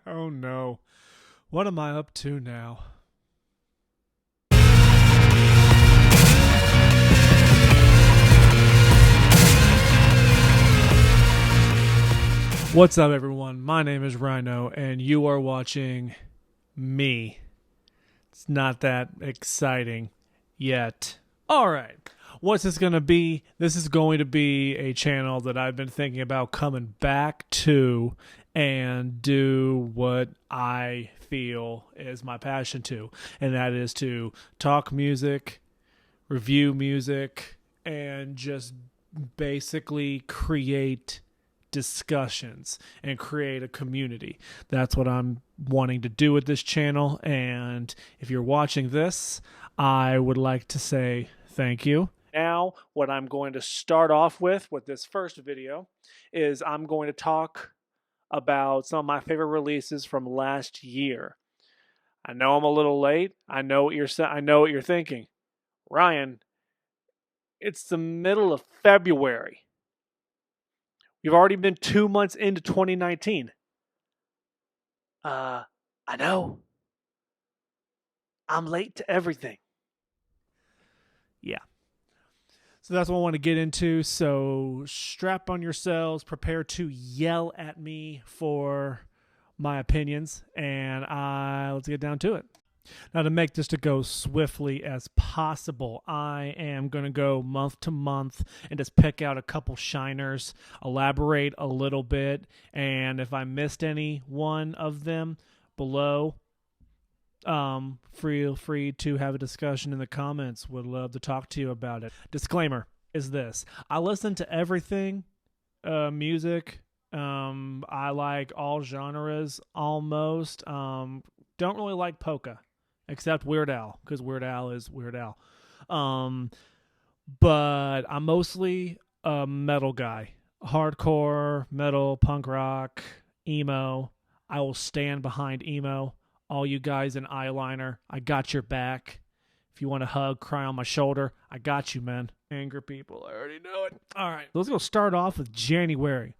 Oh no. What am I up to now? What's up, everyone? My name is Rhino, and you are watching me. It's not that exciting yet. All right. What's this going to be? This is going to be a channel that I've been thinking about coming back to and do what I feel is my passion to, and that is to talk music, review music, and just basically create discussions and create a community. That's what I'm wanting to do with this channel, and if you're watching this, I would like to say thank you. Now, what I'm going to start off with this first video is I'm going to talk about some of my favorite releases from last year. I know I'm a little late. I know what you're thinking. Ryan, it's the middle of February. We've already been 2 months into 2019. I know. I'm late to everything. Yeah. So that's what I want to get into. So strap on yourselves, prepare to yell at me for my opinions, and let's get down to it. Now, to make this to go swiftly as possible, I am going to go month to month and just pick out a couple shiners, elaborate a little bit, and if I missed any one of them below, feel free to have a discussion in the comments. Would love to talk to you about it. Disclaimer is this: I listen to everything, music. I like all genres almost. Don't really like polka, except Weird Al, because Weird Al is Weird Al. But I'm mostly a metal guy. Hardcore, metal, punk rock, emo. I will stand behind emo. All you guys in eyeliner, I got your back. If you want to hug, cry on my shoulder, I got you, man. Anger people, I already know it. All right, let's go start off with January.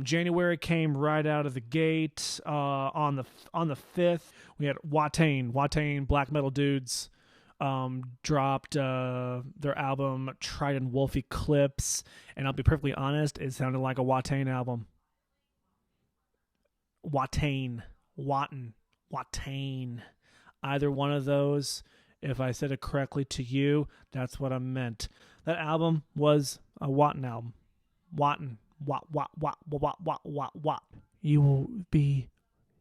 January came right out of the gate. On the 5th, we had Watain black metal dudes. Dropped their album Trident Wolf Eclipse, and I'll be perfectly honest, it sounded like a Watain album. Watain. Either one of those, if I said it correctly to you, that's what I meant. That album was a Watain album. Watain. Wap. You will be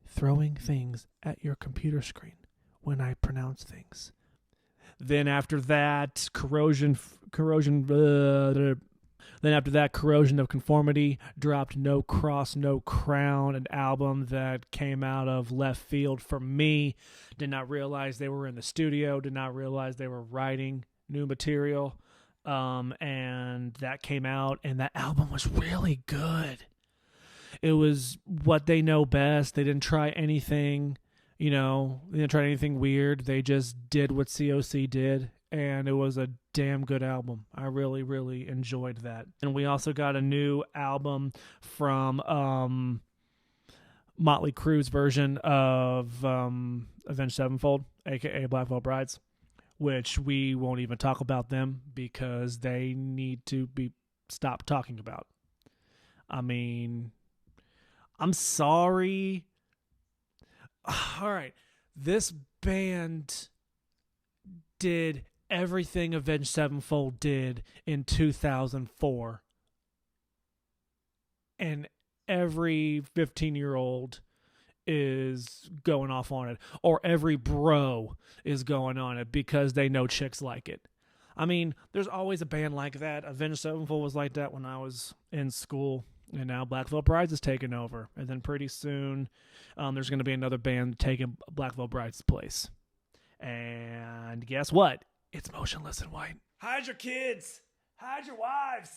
throwing things at your computer screen when I pronounce things. Then after that, Corrosion of Conformity dropped No Cross, No Crown, an album that came out of left field for me. Did not realize they were in the studio, did not realize they were writing new material. And that came out, and that album was really good. It was what they know best. They didn't try anything, they didn't try anything weird. They just did what COC did, and it was a damn good album. I really, really enjoyed that. And we also got a new album from Motley Crue's version of Avenged Sevenfold, aka Black Veil Brides, which we won't even talk about them because they need to be stopped talking about. I mean, I'm sorry. All right, this band did everything Avenged Sevenfold did in 2004. And every 15-year-old is going off on it. Or every bro is going on it because they know chicks like it. I mean, there's always a band like that. Avenged Sevenfold was like that when I was in school. And now Black Veil Brides is taking over. And then pretty soon, there's going to be another band taking Black Veil Brides' place. And guess what? It's Motionless in White. Hide your kids. Hide your wives.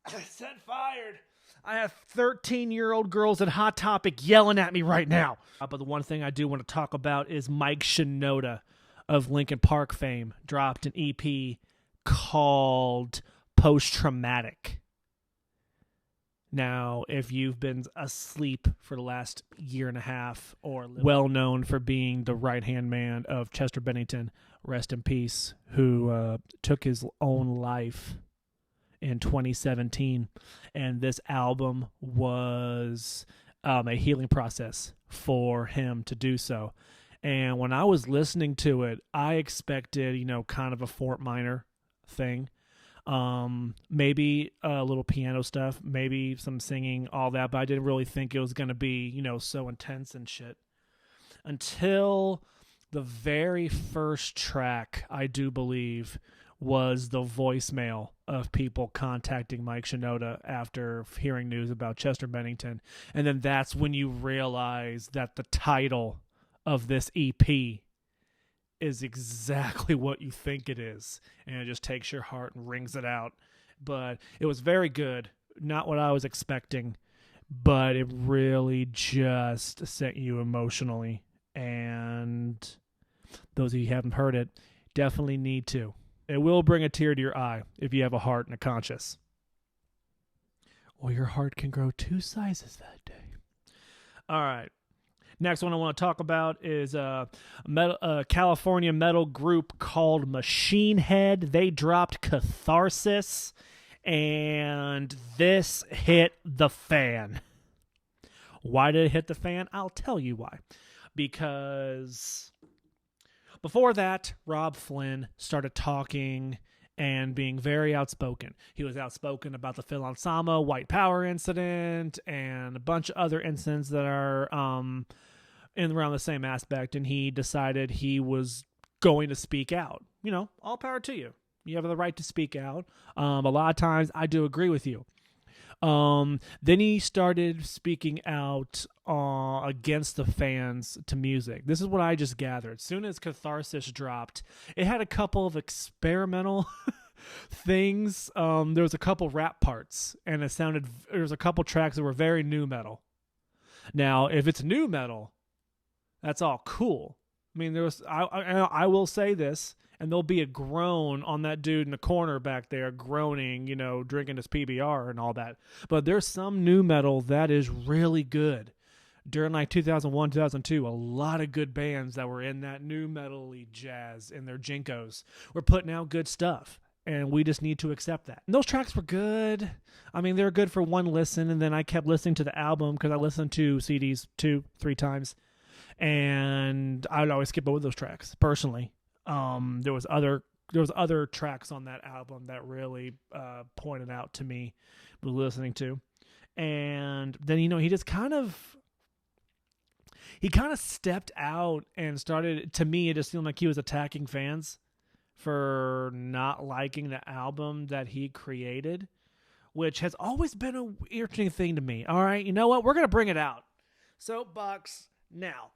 Set fired. I have 13-year-old girls at Hot Topic yelling at me right now. But the one thing I do want to talk about is Mike Shinoda of Linkin Park fame dropped an EP called Post Traumatic. Now, if you've been asleep for the last year and a half, or well known for being the right-hand man of Chester Bennington, rest in peace, who took his own life in 2017, and this album was a healing process for him to do so. And when I was listening to it, I expected, kind of a Fort Minor thing. Maybe a little piano stuff, maybe some singing, all that, but I didn't really think it was going to be, so intense and shit. Until the very first track, I do believe, was the voicemail of people contacting Mike Shinoda after hearing news about Chester Bennington. And then that's when you realize that the title of this EP is exactly what you think it is. And it just takes your heart and wrings it out. But it was very good. Not what I was expecting, but it really just sent you emotionally. And those of you who haven't heard it, definitely need to. It will bring a tear to your eye if you have a heart and a conscience. Or your heart can grow 2 sizes that day. All right. Next one I want to talk about is a California metal group called Machine Head. They dropped Catharsis, and this hit the fan. Why did it hit the fan? I'll tell you why. Because before that, Rob Flynn started talking and being very outspoken. He was outspoken about the Phil Anselmo White Power incident and a bunch of other incidents that are in around the same aspect, and he decided he was going to speak out. All power to you. You have the right to speak out. A lot of times, I do agree with you. Then he started speaking out against the fans to music. This is what I just gathered. As soon as Catharsis dropped, it had a couple of experimental things. There was a couple rap parts, and there was a couple tracks that were very nu metal. Now, if it's nu metal, that's all cool. I mean, I will say this, and there'll be a groan on that dude in the corner back there, groaning, drinking his PBR and all that. But there's some nu metal that is really good. During 2001, 2002, a lot of good bands that were in that nu metal-y jazz in their Jinkos were putting out good stuff. And we just need to accept that. And those tracks were good. I mean, they were good for one listen, and then I kept listening to the album because I listened to CDs 2-3 times. And I would always skip over those tracks, personally. There was other tracks on that album that really pointed out to me was listening to. And then, he just kind of stepped out and started, to me, it just seemed like he was attacking fans for not liking the album that he created, which has always been an irritating thing to me. All right, you know what? We're going to bring it out. Soapbox now.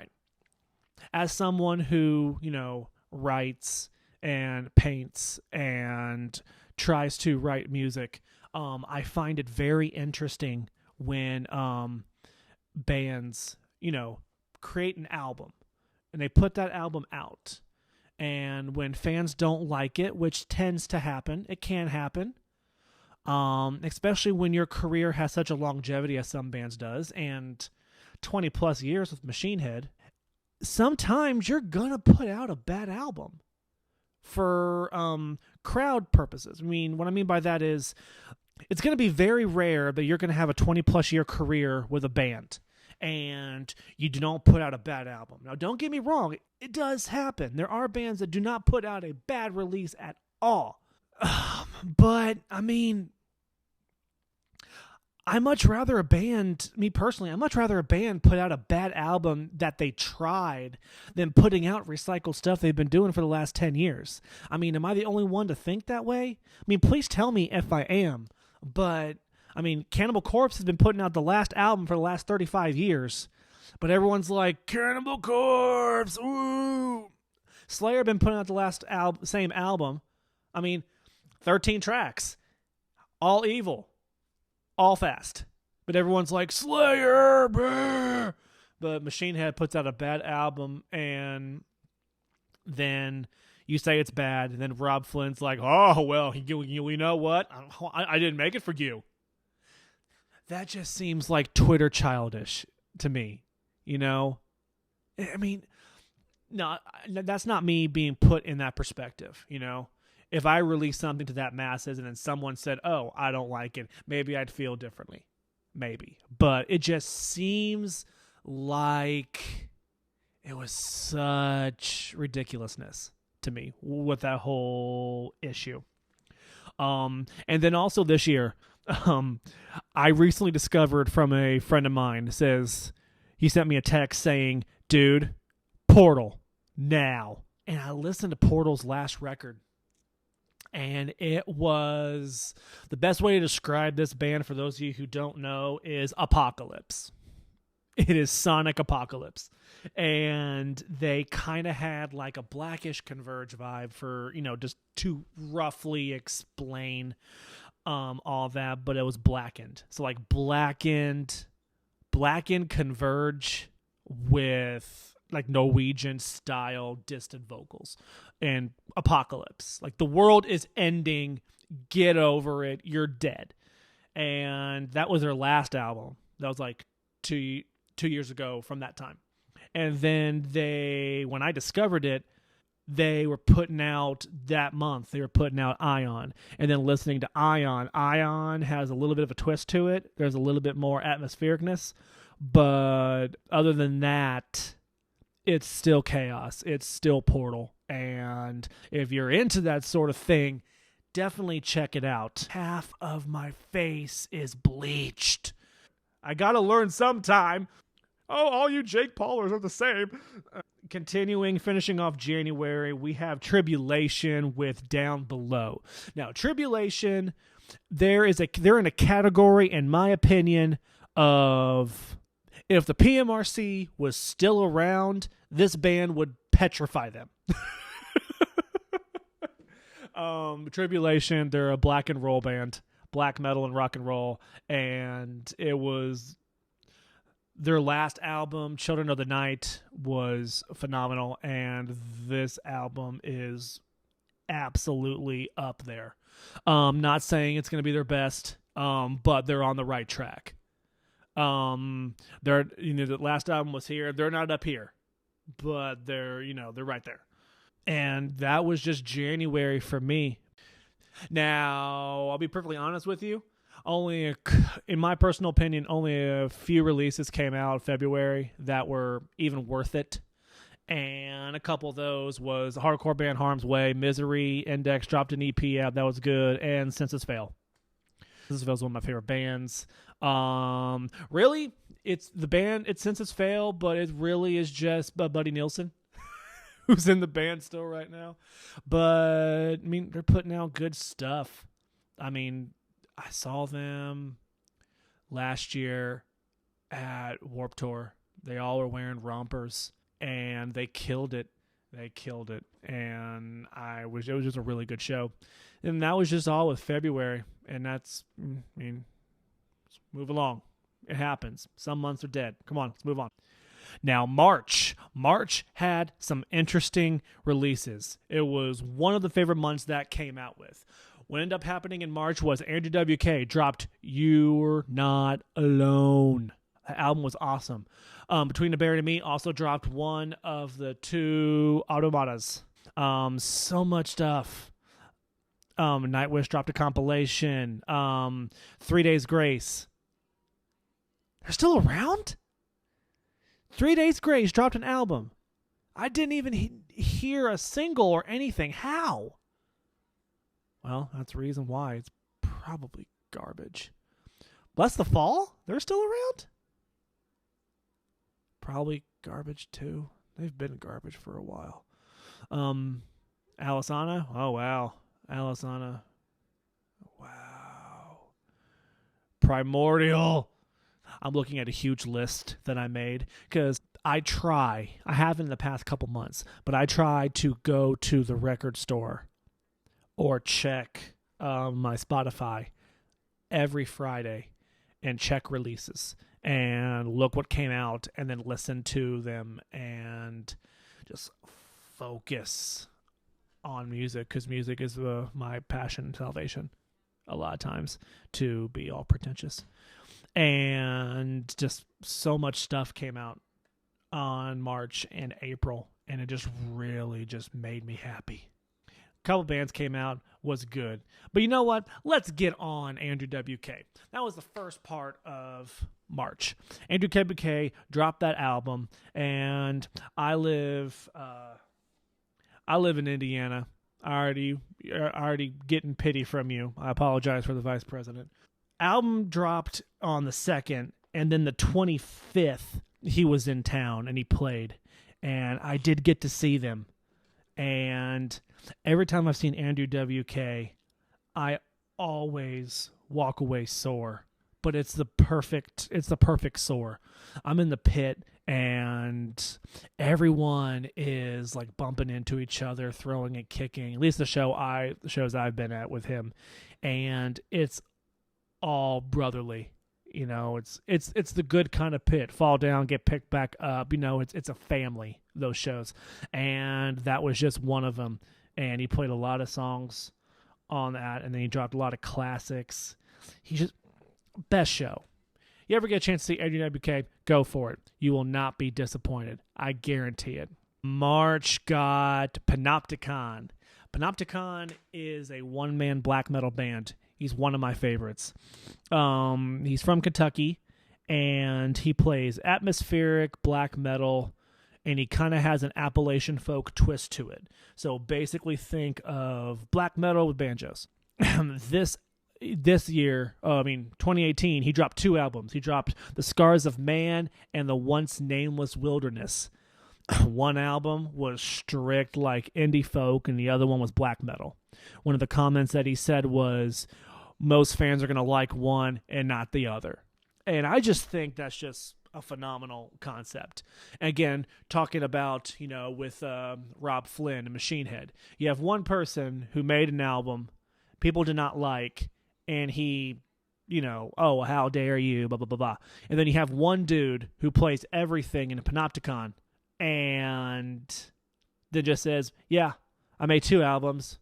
As someone who, writes and paints and tries to write music, I find it very interesting when bands, create an album and they put that album out. And when fans don't like it, which tends to happen, it can happen, especially when your career has such a longevity as some bands does, and 20 plus years with Machine Head, sometimes you're going to put out a bad album for crowd purposes. I mean, what I mean by that is it's going to be very rare that you're going to have a 20 plus year career with a band and you do not put out a bad album. Now, don't get me wrong. It does happen. There are bands that do not put out a bad release at all. But, I mean, I much rather a band, me personally, I much rather a band put out a bad album that they tried than putting out recycled stuff they've been doing for the last 10 years. I mean, am I the only one to think that way? I mean, please tell me if I am. But, I mean, Cannibal Corpse has been putting out the last album for the last 35 years. But everyone's like, Cannibal Corpse, ooh. Slayer been putting out the last same album. I mean, 13 tracks. All evil. All fast. But everyone's like, Slayer! Brr! But Machine Head puts out a bad album, and then you say it's bad, and then Rob Flynn's like, oh, well, you know what? I didn't make it for you. that just seems like Twitter childish to me. You know, I mean, no, that's not me being put in that perspective. You know, if I release something to that masses and then someone said, "Oh, I don't like it," maybe I'd feel differently. Maybe, but it just seems like it was such ridiculousness to me with that whole issue. And then also this year, I recently discovered from a friend of mine, says he sent me a text saying, "Dude, Portal now." And I listened to Portal's last record, and it was, the best way to describe this band for those of you who don't know is Apocalypse. It is Sonic Apocalypse. And they kind of had like a Blackish Converge vibe, for, you know, just to roughly explain all that, but it was blackened. So like blackened Converge with like Norwegian style distant vocals, and Apocalypse. Like, the world is ending, get over it, you're dead. And that was their last album. That was like two years ago from that time. And then when I discovered it, they were putting out that month, they were putting out Ion. And then listening to Ion has a little bit of a twist to it. There's a little bit more atmosphericness. But other than that, it's still chaos. It's still Portal. And if you're into that sort of thing, definitely check it out. Half of my face is bleached. I gotta learn sometime. Oh, all you Jake Paulers are the same. Finishing off January, we have Tribulation with Down Below. Now, Tribulation, they're in a category, in my opinion, of, if the PMRC was still around, this band would petrify them. Tribulation, they're a black and roll band, black metal and rock and roll, and it was their last album, Children of the Night, was phenomenal, and this album is absolutely up there. Not saying it's going to be their best, but they're on the right track. The last album was here. They're not up here, but they're right there. And that was just January for me. Now, I'll be perfectly honest with you. In my personal opinion, only a few releases came out in February that were even worth it. And a couple of those was hardcore band Harm's Way, Misery, Index dropped an EP out that was good, and Census Fail. Census Fail is one of my favorite bands. Really, it's Census Fail, but it really is just Buddy Nielsen, who's in the band still right now. But, I mean, they're putting out good stuff. I mean, I saw them last year at Warped Tour. They all were wearing rompers, and they killed it. And it was just a really good show. And that was just all with February. And that's, let's move along. It happens. Some months are dead. Come on, let's move on. Now, March had some interesting releases. It was one of the favorite months that came out with. What ended up happening in March was Andrew WK dropped You're Not Alone. The album was awesome. Between the Buried and Me also dropped one of the two Automatas. So much stuff. Nightwish dropped a compilation. 3 Days Grace. They're still around? 3 Days Grace dropped an album. I didn't even hear a single or anything. How? Well, that's the reason why. It's probably garbage. Bless the Fall? They're still around? Probably garbage too. They've been garbage for a while. Alisana? Oh, wow. Alisana. Wow. Primordial. I'm looking at a huge list that I made because I have in the past couple months, but I try to go to the record store or check my Spotify every Friday and check releases and look what came out and then listen to them and just focus on music, because music is my passion and salvation a lot of times, to be all pretentious. And just so much stuff came out on March and April, and it just really just made me happy. A couple bands came out, was good. But you know what? Let's get on Andrew WK. That was the first part of March. Andrew WK dropped that album, and I live in Indiana. I already getting pity from you. I apologize for the vice president. Album dropped on the 2nd, and then the 25th he was in town and he played, and I did get to see them. And every time I've seen Andrew WK, I always walk away sore. But it's the perfect sore. I'm in the pit, and everyone is like bumping into each other, throwing and kicking. At least the shows I've been at with him, and it's all brotherly. You know, it's the good kind of pit. Fall down, get picked back up. You know, it's a family, those shows. And that was just one of them. And he played a lot of songs on that, and then he dropped a lot of classics. He just best show. You ever get a chance to see Andrew WK, go for it. You will not be disappointed. I guarantee it. March got Panopticon. Panopticon is a one-man black metal band. He's one of my favorites. He's from Kentucky, and he plays atmospheric black metal, and he kind of has an Appalachian folk twist to it. So basically think of black metal with banjos. This year, 2018, he dropped 2 albums. He dropped The Scars of Man and The Once Nameless Wilderness. One album was strict like indie folk, and the other one was black metal. One of the comments that he said was, most fans are going to like one and not the other. And I just think that's just a phenomenal concept. And again, talking about, with Rob Flynn and Machine Head, you have one person who made an album people did not like, and he, oh, how dare you, blah, blah, blah, blah. And then you have one dude who plays everything in a Panopticon, and then just says, yeah, I made 2 albums.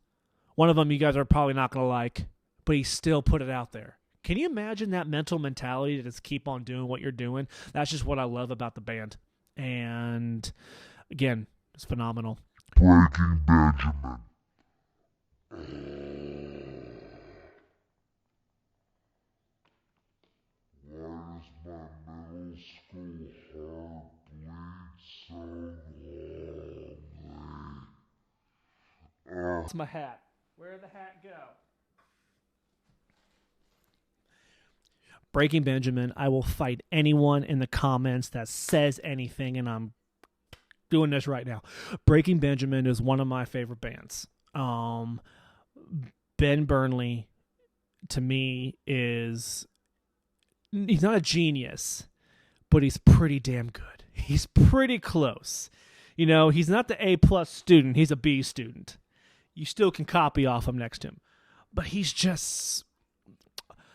One of them you guys are probably not going to like, but he still put it out there. Can you imagine that mental mentality to just keep on doing what you're doing? That's just what I love about the band. And again, it's phenomenal. Breaking Benjamin. Why does my middle school heart bleed so lonely? It's my hat. Where'd the hat go? Breaking Benjamin, I will fight anyone in the comments that says anything, and I'm doing this right now. Breaking Benjamin is one of my favorite bands. Ben Burnley, to me, he's not a genius, but he's pretty damn good. He's pretty close. He's not the A+ student. He's a B student. You still can copy off him next to him. But he's just...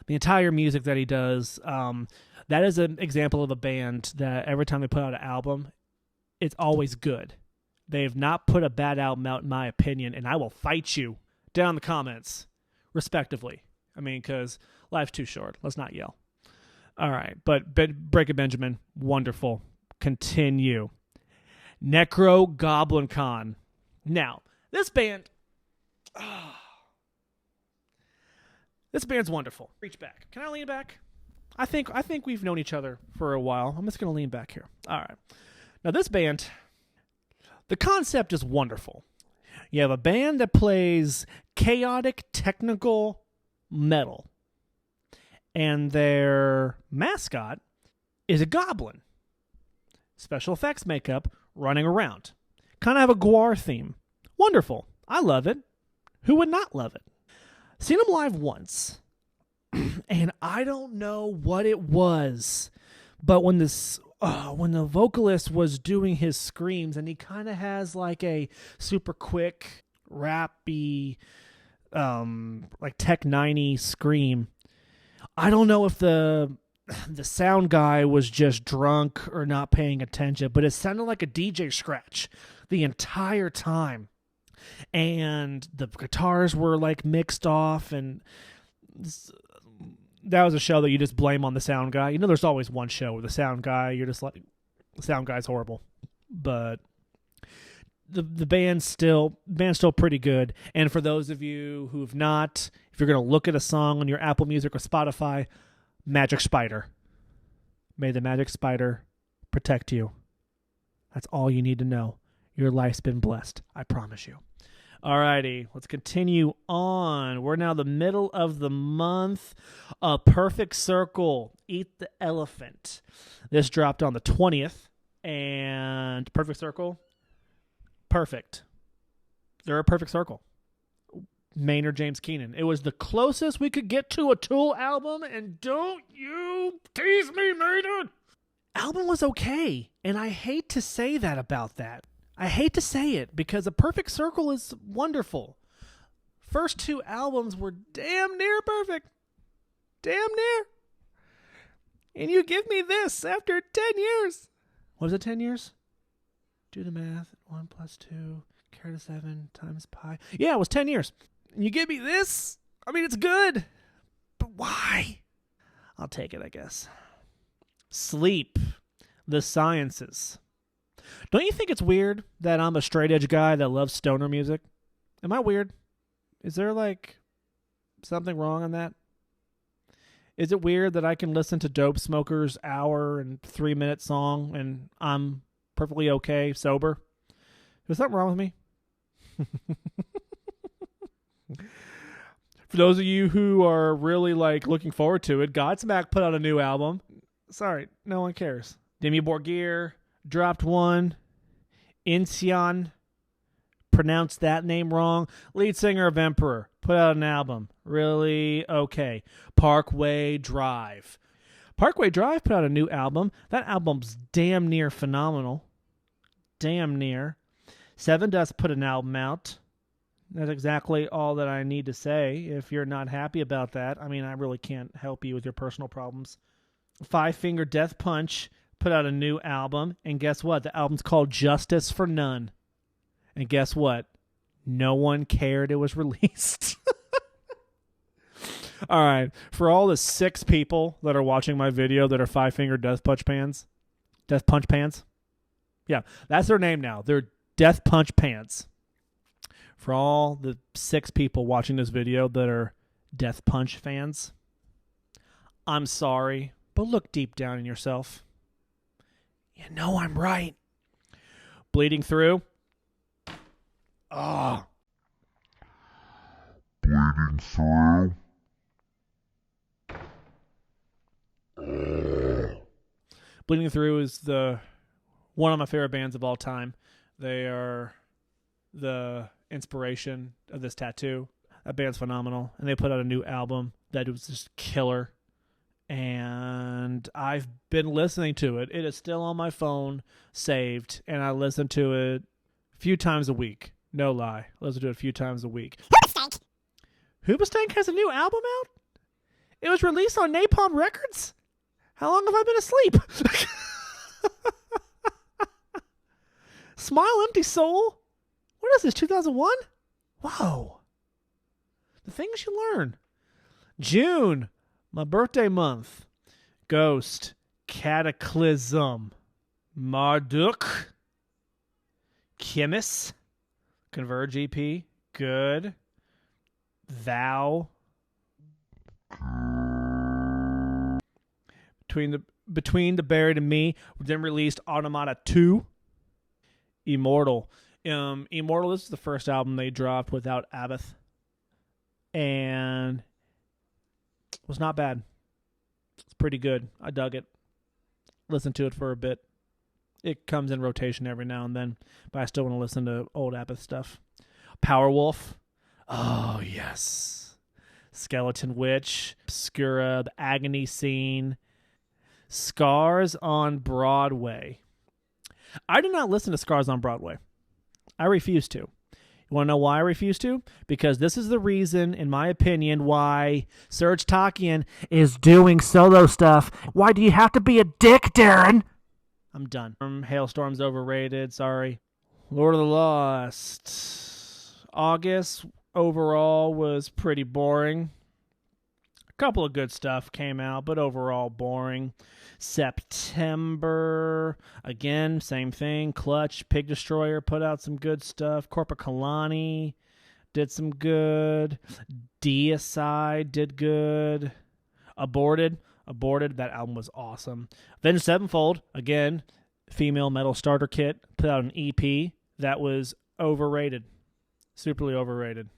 the entire music that he does, that is an example of a band that every time they put out an album, it's always good. They have not put a bad album out, in my opinion, and I will fight you down in the comments, respectively. Because life's too short. Let's not yell. All right, but Breaking Benjamin, wonderful. Continue. Necro Goblin Con. Now, this band... this band's wonderful. Reach back. Can I lean back? I think we've known each other for a while. I'm just going to lean back here. All right. Now, this band, the concept is wonderful. You have a band that plays chaotic technical metal, and their mascot is a goblin. Special effects makeup running around. Kind of have a Gwar theme. Wonderful. I love it. Who would not love it? Seen them live once, and I don't know what it was, but when the vocalist was doing his screams, and he kind of has like a super quick, rappy, like Tech 90 scream. I don't know if the sound guy was just drunk or not paying attention, but it sounded like a DJ scratch the entire time. And the guitars were like mixed off, and that was a show that you just blame on the sound guy. You know, there's always one show where the sound guy, you're just like, the sound guy's horrible. But the band's still pretty good. And for those of you who've not, if you're going to look at a song on your Apple Music or Spotify, Magic Spider. May the Magic Spider protect you. That's all you need to know. Your life's been blessed. I promise you. Alrighty, let's continue on. We're now the middle of the month. A Perfect Circle, Eat the Elephant. This dropped on the 20th. And Perfect Circle, perfect. They're a perfect circle. Maynard James Keenan. It was the closest we could get to a Tool album, and don't you tease me, Maynard. Album was okay, and I hate to say that about that. I hate to say it, because A Perfect Circle is wonderful. First two albums were damn near perfect. Damn near. And you give me this after 10 years. What is it, 10 years? Do the math. 1 + 2, carry to 7 times pi. Yeah, it was 10 years. And you give me this? I mean, it's good. But why? I'll take it, I guess. Sleep. The Sciences. Don't you think it's weird that I'm a straight edge guy that loves stoner music? Am I weird? Is there like something wrong on that? Is it weird that I can listen to Dope Smoker's hour and 3-minute song and I'm perfectly okay sober? Is something wrong with me? For those of you who are really like looking forward to it, Godsmack put out a new album. Sorry, no one cares. Demi Borgir dropped one. Insian, pronounced that name wrong. Lead singer of Emperor put out an album. Really okay. Parkway Drive. Parkway Drive put out a new album. That album's damn near phenomenal. Damn near. Seven Dust put an album out. That's exactly all that I need to say. If you're not happy about that, I mean, I really can't help you with your personal problems. Five Finger Death Punch put out a new album. And guess what? The album's called Justice for None. And guess what? No one cared it was released. All right. For all the 6 people that are watching my video that are Five Finger Death Punch Pants. Yeah, that's their name now. They're Death Punch Pants. For all the 6 people watching this video that are Death Punch fans, I'm sorry, but look deep down in yourself. You know I'm right. Bleeding Through. Ah. Bleeding Through. Bleeding Through is one of my favorite bands of all time. They are the inspiration of this tattoo. That band's phenomenal. And they put out a new album that was just killer. And I've been listening to it. It is still on my phone, saved. And I listen to it a few times a week. No lie. I listen to it a few times a week. Hoobastank has a new album out? It was released on Napalm Records? How long have I been asleep? Smile Empty Soul? What is this, 2001? Whoa. The things you learn. June, my birthday month. Ghost, Cataclysm, Marduk, Chemist, Converge EP, good. Thou. Between the Buried and Me, then released Automata 2. Immortal. Immortal, this is the first album they dropped without Abath. And it was not bad. It's pretty good. I dug it. Listened to it for a bit. It comes in rotation every now and then, but I still want to listen to old Abath stuff. Powerwolf. Oh, yes. Skeleton Witch. Obscura. The Agony Scene. Scars on Broadway. I did not listen to Scars on Broadway. I refuse to. You want to know why I refuse to? Because this is the reason, in my opinion, why Serge Tankian is doing solo stuff. Why do you have to be a dick, Darren? I'm done. Hailstorm's overrated. Sorry. Lord of the Lost. August overall was pretty boring. couple of good stuff came out, but overall boring. September, again, same thing. Clutch, Pig Destroyer put out some good stuff. Corpora Kalani did some good. Deicide did good. Aborted, that album was awesome. Then Sevenfold, again, female metal starter kit, put out an EP that was overrated. Superly overrated.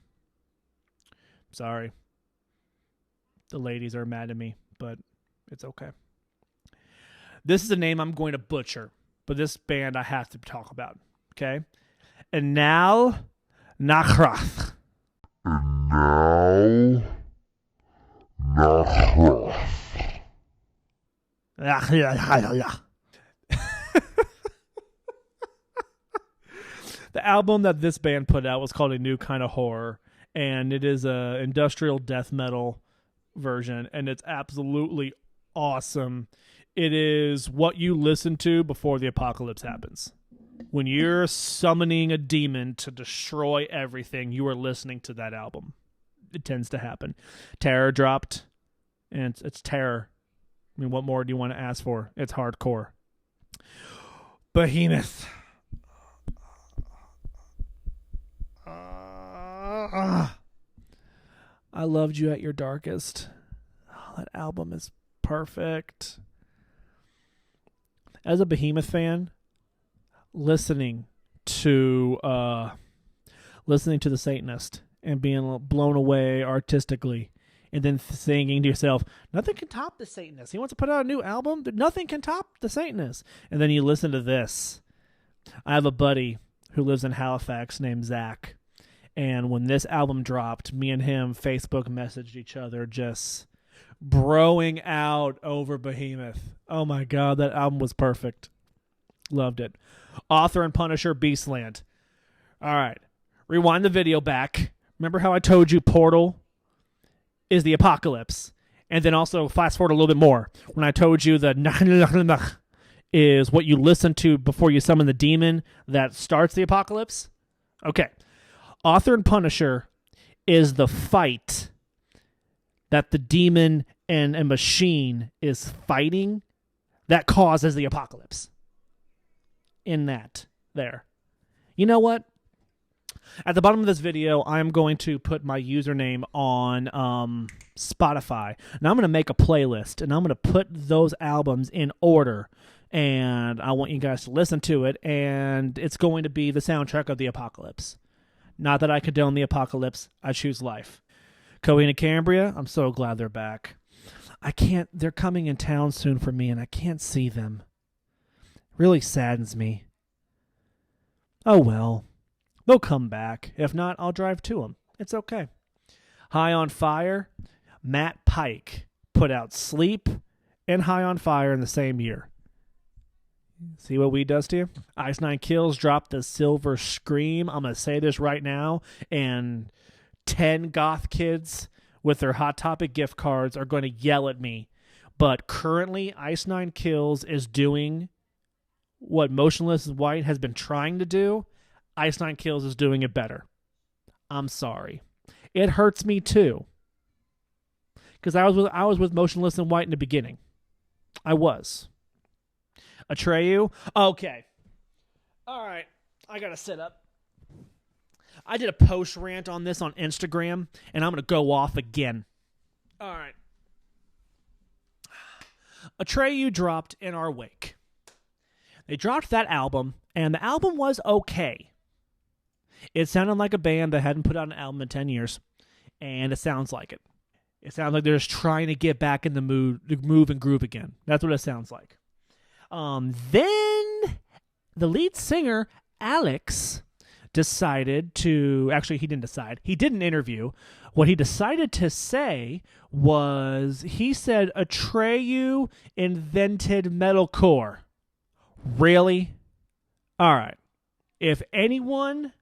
Sorry. The ladies are mad at me, but it's okay. This is a name I'm going to butcher, but this band I have to talk about, okay? Anal Nachrath. And now, Nachrath. The album that this band put out was called A New Kind of Horror, and it is a industrial death metal version, and it's absolutely awesome. It is what you listen to before the apocalypse happens. When you're summoning a demon to destroy everything, you are listening to that album. It tends to happen. Terror dropped, and it's terror. I mean, what more do you want to ask for? It's hardcore. Behemoth. I loved you at your darkest. Oh, that album is perfect. As a Behemoth fan, listening to the Satanist and being blown away artistically, and then thinking to yourself, nothing can top the Satanist. He wants to put out a new album. Nothing can top the Satanist. And then you listen to this. I have a buddy who lives in Halifax named Zach. And when this album dropped, me and him Facebook messaged each other, just broing out over Behemoth. Oh my God, that album was perfect. Loved it. Author and Punisher, Beastland. All right, rewind the video back. Remember how I told you Portal is the apocalypse? And then also fast forward a little bit more. When I told you that is what you listen to before you summon the demon that starts the apocalypse? Okay. Author and Punisher is the fight that the demon and a machine is fighting that causes the apocalypse. In that, there. You know what? At the bottom of this video, I'm going to put my username on Spotify. And I'm going to make a playlist, and I'm going to put those albums in order. And I want you guys to listen to it, and it's going to be the soundtrack of the apocalypse. Not that I condone the apocalypse. I choose life. Coheed and Cambria, I'm so glad they're back. They're coming in town soon for me, and I can't see them. Really saddens me. Oh well. They'll come back. If not, I'll drive to them. It's okay. High on Fire, Matt Pike put out Sleep and High on Fire in the same year. See what weed does to you? Ice Nine Kills dropped the Silver Scream. I'm going to say this right now, and 10 goth kids with their Hot Topic gift cards are going to yell at me. But currently, Ice Nine Kills is doing what Motionless in White has been trying to do. Ice Nine Kills is doing it better. I'm sorry. It hurts me too. Because I was with Motionless in White in the beginning. I was. Atreyu? Okay. All right. I got to sit up. I did a post rant on this on Instagram, and I'm going to go off again. All right. Atreyu dropped in our wake. They dropped that album, and the album was okay. It sounded like a band that hadn't put out an album in 10 years, and it sounds like it. It sounds like they're just trying to get back in the mood, move and groove again. That's what it sounds like. Then the lead singer, Alex, decided to... Actually, he didn't decide. He did an interview. What he decided to say was, he said, Atreyu invented metalcore. Really? All right. If anyone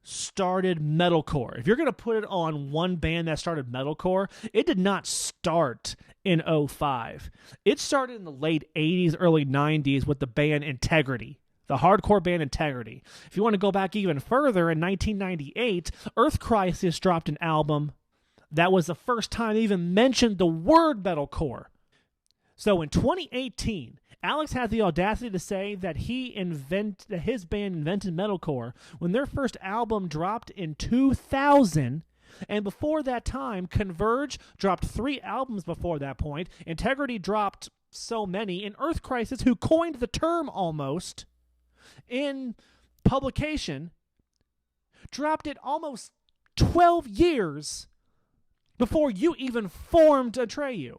started metalcore, if you're going to put it on one band that started metalcore, it did not start in 2005. It started in the late 80s, early 90s with the band Integrity, the hardcore band Integrity. If you want to go back even further, in 1998, Earth Crisis dropped an album That was the first time they even mentioned the word metalcore. So in 2018, Alex had the audacity to say that his band invented metalcore when their first album dropped in 2000. And before that time, Converge dropped 3 albums before that point. Integrity dropped so many. And Earth Crisis, who coined the term almost in publication, dropped it almost 12 years before you even formed Atreyu.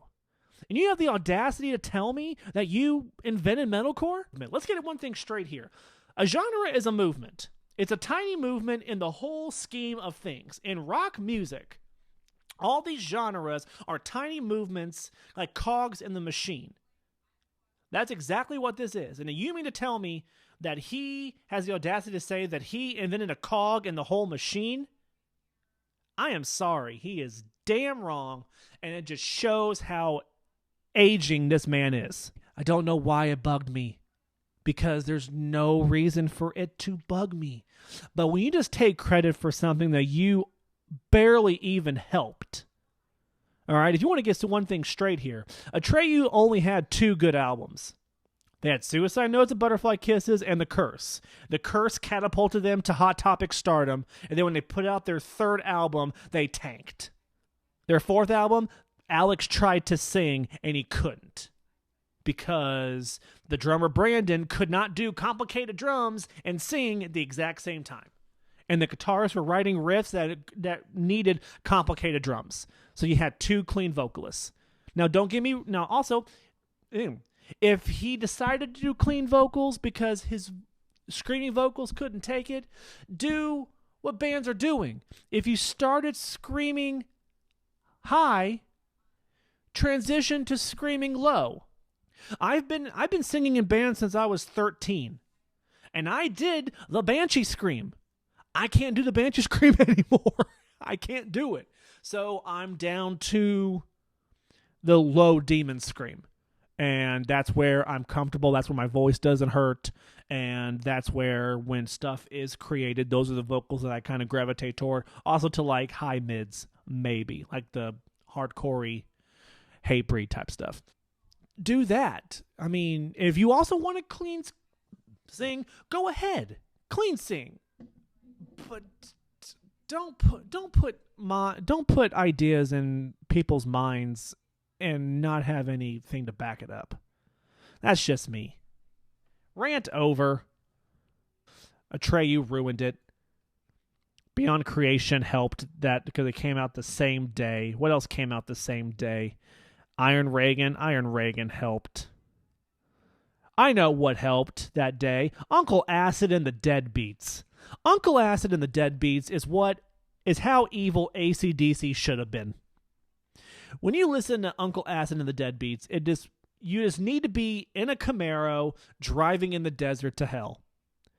And you have the audacity to tell me that you invented metalcore? Let's get one thing straight here. A genre is a movement. It's a tiny movement in the whole scheme of things. In rock music, all these genres are tiny movements like cogs in the machine. That's exactly what this is. And you mean to tell me that he has the audacity to say that he invented a cog in the whole machine? I am sorry. He is damn wrong, and it just shows how aging this man is. I don't know why it bugged me, because there's no reason for it to bug me. But when you just take credit for something that you barely even helped, all right, if you want to get to one thing straight here, Atreyu only had 2 good albums. They had Suicide Notes and Butterfly Kisses and The Curse. The Curse catapulted them to Hot Topic stardom, and then when they put out their 3rd album, they tanked. Their 4th album, Alex tried to sing, and he couldn't. Because the drummer Brandon could not do complicated drums and sing at the exact same time. And the guitarists were writing riffs that needed complicated drums. So you had 2 clean vocalists. Now, also, if he decided to do clean vocals because his screaming vocals couldn't take it, do what bands are doing. If you started screaming high, transition to screaming low. I've been singing in bands since I was 13, and I did the Banshee Scream. I can't do the Banshee Scream anymore. I can't do it. So I'm down to the low Demon Scream, and that's where I'm comfortable. That's where my voice doesn't hurt, and that's where when stuff is created, those are the vocals that I kind of gravitate toward. Also to like high mids, maybe, like the hardcore-y Hatebreed type stuff. Do that. I mean, if you also want to clean sing, go ahead, clean sing, but don't put ideas in people's minds and not have anything to back it up. That's just me. Rant over. Atreyu ruined it. Beyond Creation helped that because it came out the same day. What else came out the same day? Iron Reagan helped. I know what helped that day. Uncle Acid and the Deadbeats. Uncle Acid and the Deadbeats is how evil AC/DC should have been. When you listen to Uncle Acid and the Deadbeats, you just need to be in a Camaro driving in the desert to hell.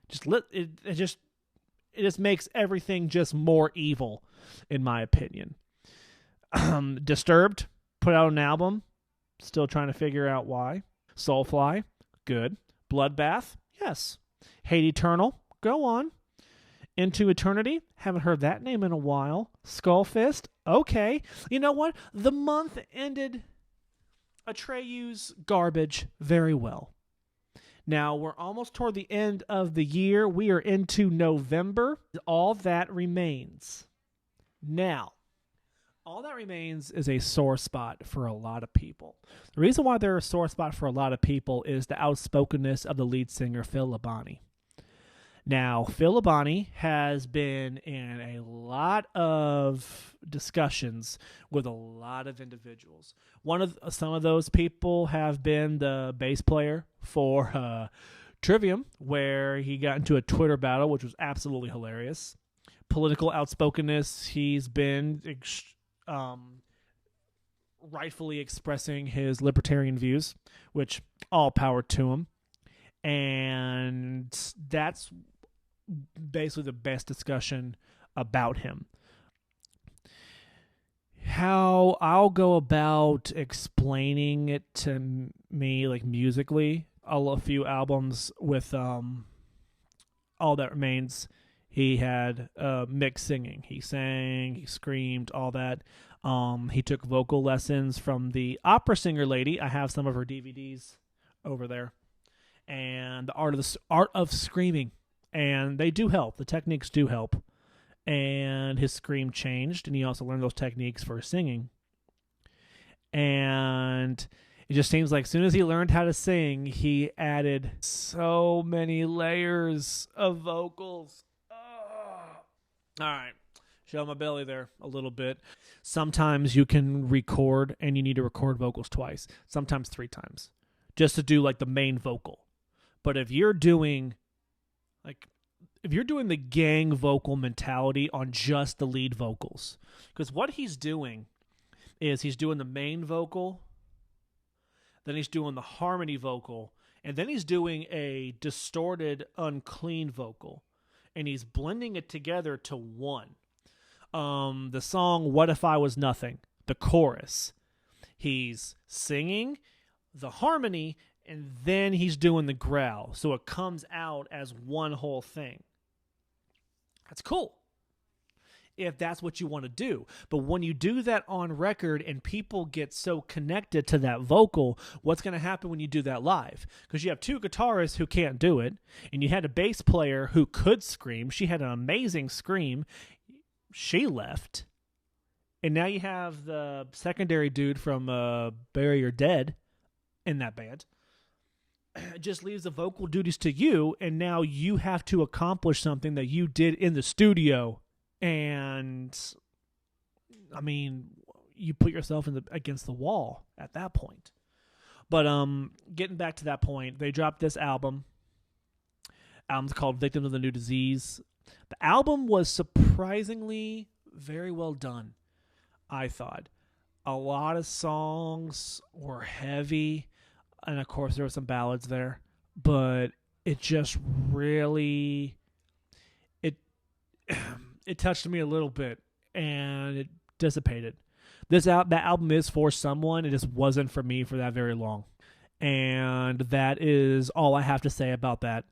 It just makes everything just more evil, in my opinion. Disturbed put out an album, still trying to figure out why. Soulfly, good. Bloodbath, yes. Hate Eternal, go on. Into Eternity, haven't heard that name in a while. Skullfist, okay. You know what? The month ended Atreyu's garbage very well. Now, we're almost toward the end of the year. We are into November. All That Remains. Now, All That Remains is a sore spot for a lot of people. The reason why they're a sore spot for a lot of people is the outspokenness of the lead singer, Phil Labonte. Now, Phil Labonte has been in a lot of discussions with a lot of individuals. Some of those people have been the bass player for Trivium, where he got into a Twitter battle, which was absolutely hilarious. Political outspokenness, he's been rightfully expressing his libertarian views, which all power to him. And that's basically the best discussion about him. How I'll go about explaining it to me, like musically, a few albums with All That Remains, he had mixed singing. He sang, he screamed, all that. He took vocal lessons from the opera singer lady. I have some of her DVDs over there. And the art of screaming. And they do help. The techniques do help. And his scream changed, and he also learned those techniques for singing. And it just seems like as soon as he learned how to sing, he added so many layers of vocals. Oh. All right. Show my belly there a little bit. Sometimes you can record, and you need to record vocals twice, sometimes 3 times, just to do like the main vocal. But if you're doing the gang vocal mentality on just the lead vocals, because what he's doing is he's doing the main vocal, then he's doing the harmony vocal, and then he's doing a distorted, unclean vocal, and he's blending it together to one. The song "What If I Was Nothing," the chorus, he's singing the harmony, and then he's doing the growl, so it comes out as one whole thing. That's cool if that's what you want to do. But when you do that on record and people get so connected to that vocal, what's going to happen when you do that live? Because you have 2 guitarists who can't do it, and you had a bass player who could scream. She had an amazing scream. She left. And now you have the secondary dude from Bury Your Dead in that band. It just leaves the vocal duties to you, and now you have to accomplish something that you did in the studio. And I mean, you put yourself against the wall at that point. But getting back to that point, they dropped this album. Album's called "Victims of the New Disease." The album was surprisingly very well done, I thought. A lot of songs were heavy, and of course there were some ballads there, but it just really it touched me a little bit, and it dissipated. That album is for someone. It just wasn't for me for that very long. And that is all I have to say about that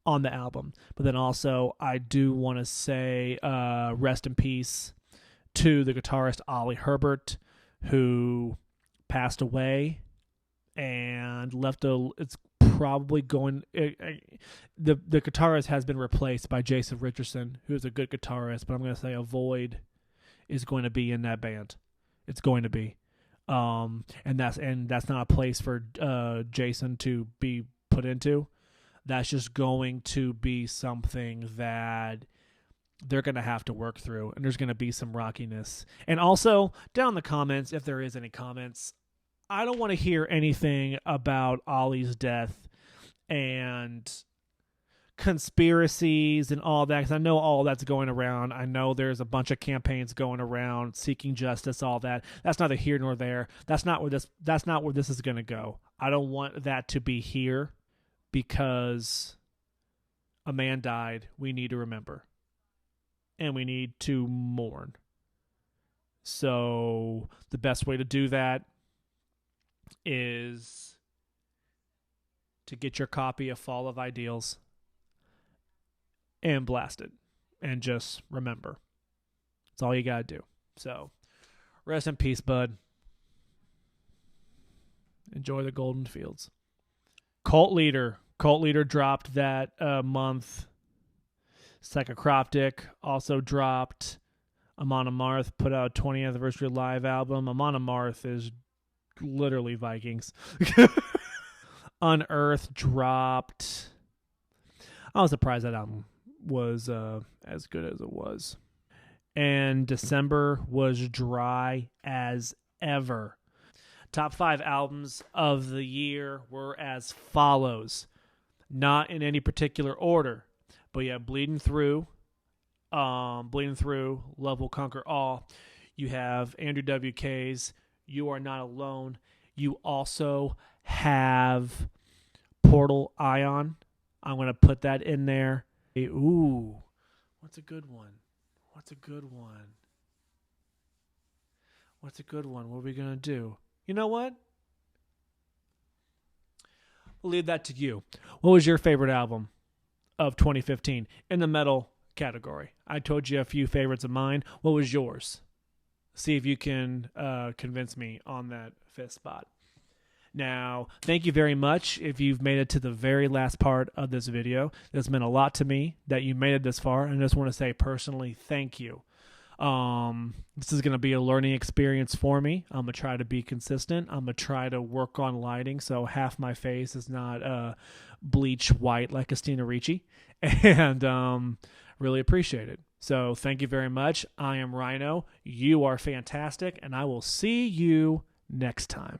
on the album. But then also, I do want to say rest in peace to the guitarist Ollie Herbert, who passed away and left it's probably going the guitarist has been replaced by Jason Richardson, who's a good guitarist, but I'm going to say a void is going to be in that band. It's going to be and that's not a place for Jason to be put into. That's just going to be something that they're going to have to work through, and there's going to be some rockiness. And also, down in the comments, if there is any comments, I don't want to hear anything about Ollie's death and conspiracies and all that, because I know all that's going around. I know there's a bunch of campaigns going around seeking justice, all that. That's neither here nor there. That's not where this is going to go. I don't want that to be here, because a man died. We need to remember, and we need to mourn. So the best way to do that is to get your copy of Fall of Ideals and blast it, and just remember. That's all you gotta do. So rest in peace, bud. Enjoy the golden fields. Cult Leader dropped that month. Psychocroptic also dropped. Amon Amarth put out a 20th anniversary live album. Amon Amarth is literally Vikings. Unearth dropped. I was surprised that album was as good as it was. And December was dry as ever. Top 5 albums of the year were as follows. Not in any particular order, but you have Bleeding Through, Love Will Conquer All. You have Andrew WK's You Are Not Alone. You also have Portal Ion. I'm going to put that in there. Ooh, what's a good one? What are we going to do? You know what? We'll leave that to you. What was your favorite album of 2015 in the metal category? I told you a few favorites of mine. What was yours? see if you can convince me on that fifth spot. Now, thank you very much if you've made it to the very last part of this video. This meant a lot to me that you made it this far, and I just want to say personally thank you. This is going to be a learning experience for me. I'm going to try to be consistent. I'm going to try to work on lighting so half my face is not bleach white like Christina Ricci, and really appreciate it. So thank you very much. I am Rhino. You are fantastic, and I will see you next time.